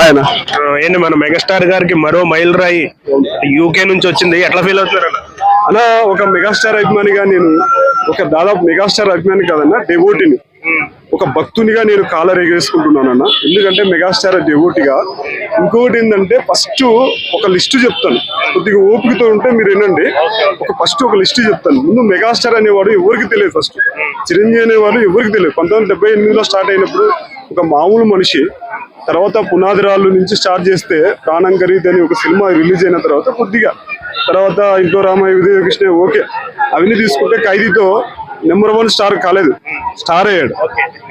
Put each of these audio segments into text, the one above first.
ఆయన ఏంటి మన మెగాస్టార్ గారికి మరో మైల్ రాయి యూకే నుంచి వచ్చింది, ఎట్లా ఫీల్ అవుతున్నారు అన్న? ఒక మెగాస్టార్ అభిమానిగా నేను, ఒక దాదాపు మెగాస్టార్ అభిమాని కాదన్న, డెవోటీని, ఒక భక్తునిగా నేను కాలర్ ఎగేసుకుంటున్నానన్న. ఎందుకంటే మెగాస్టార్ డెవోటీగా. ఇంకొకటి ఏంటంటే, ఫస్ట్ ఒక లిస్టు చెప్తాను, కొద్దిగా ఓపికతో ఉంటే మీరు వినండి. ఫస్ట్ ఒక లిస్టు చెప్తాను. ముందు మెగాస్టార్ అనేవాడు ఎవరికి తెలియదు, ఫస్ట్ చిరంజీవి అనేవాడు ఎవరికి తెలియదు. 1978లో స్టార్ట్ అయినప్పుడు ఒక మామూలు మనిషి. తర్వాత పునాదిరాళ్ళు నుంచి స్టార్ట్ చేస్తే ప్రాణం ఖరీదు అని ఒక సినిమా రిలీజ్ అయిన తర్వాత ఇంట్లో రామయ్య, విజయకృష్ణ, ఓకే అవన్నీ తీసుకుంటే ఖైదీతో నెంబర్ 1 స్టార్ కాలేదు, స్టార్ అయ్యాడు.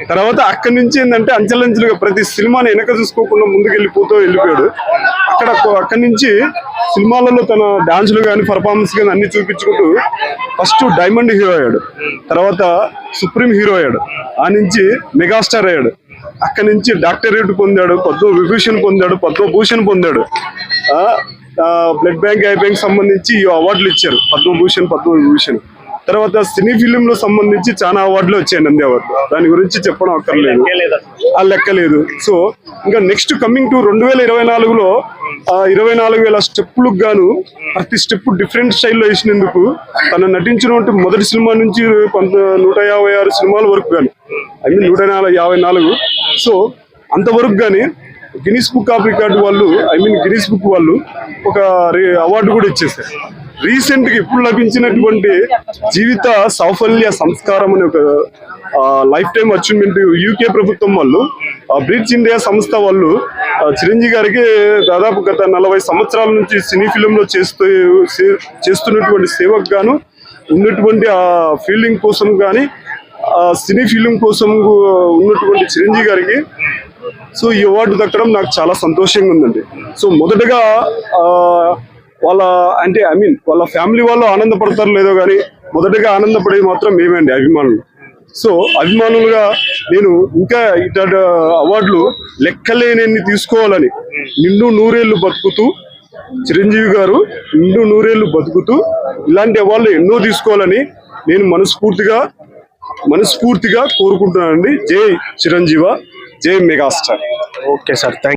తర్వాత అక్కడి నుంచి ఏంటంటే అంచెలంచెలుగా ప్రతి సినిమాని వెనక చూసుకోకుండా ముందుకు వెళ్ళిపోయాడు. అక్కడి నుంచి సినిమాలలో తన డాన్సులు కానీ పర్ఫార్మెన్స్ కానీ అన్ని చూపించుకుంటూ ఫస్ట్ డైమండ్ హీరో అయ్యాడు, తర్వాత సుప్రీం హీరో అయ్యాడు, ఆ నుంచి మెగాస్టార్ అయ్యాడు. అక్కడి నుంచి డాక్టరేట్ పొందాడు, పద్మవిభూషణ్ పొందాడు, పద్మభూషణ్ పొందాడు. బ్లడ్ బ్యాంక్, ఐ బ్యాంక్ సంబంధించి అవార్డులు ఇచ్చారు, పద్మవిభూషణ్. తర్వాత సినీ ఫిలిం లో సంబంధించి చాలా అవార్డులు వచ్చాయి, నంది అవార్డు. దాని గురించి చెప్పడం అక్కర్లేదు, ఆ లెక్కలేదు. సో ఇంకా నెక్స్ట్ కమింగ్ టు 2024లో 24,000 స్టెప్పులకు గాను ప్రతి స్టెప్ డిఫరెంట్ స్టైల్లో వేసినందుకు తను నటించినటువంటి మొదటి సినిమా నుంచి 156 సినిమాల వరకు కానీ, 154. సో అంతవరకు కానీ గిన్నిస్ బుక్ ఆఫ్ రికార్డు వాళ్ళు, గిన్నిస్ బుక్ వాళ్ళు ఒక అవార్డు కూడా ఇచ్చేసారు. రీసెంట్ గా ఇప్పుడు లభించినటువంటి జీవిత సాఫల్య సంస్కారం అనే ఒక లైఫ్ టైం అచీవ్మెంట్ యూకే ప్రభుత్వం వాళ్ళు, బ్రిడ్జ్ ఇండియా సంస్థ వాళ్ళు చిరంజీవి గారికి దాదాపు గత 40 సంవత్సరాల నుంచి సినీ ఫిలింలో చేస్తున్నటువంటి సేవకు గాను, ఉన్నటువంటి ఆ ఫీల్డింగ్ కోసం కానీ, సినీ ఫిలిం కోసం ఉన్నటువంటి చిరంజీవి గారికి సో ఈ అవార్డు దక్కడం నాకు చాలా సంతోషంగా ఉందండి. సో మొదటగా వాళ్ళ ఫ్యామిలీ వాళ్ళు ఆనందపడతారు లేదో కానీ, మొదటగా ఆనందపడేది మాత్రం మేమండి, అభిమానులు. సో అభిమానులుగా నేను ఇంకా ఇట్లాంటి అవార్డులు లెక్కలేని తీసుకోవాలని, నిండు 100 ఏళ్ళు బతుకుతూ చిరంజీవి గారు నిండు 100 ఏళ్ళు బతుకుతూ ఇలాంటి అవార్డులు ఎన్నో తీసుకోవాలని నేను మనస్ఫూర్తిగా కోరుకుంటున్నానండి. జై చిరంజీవ, జై మెగాస్టార్. Okay sir, thank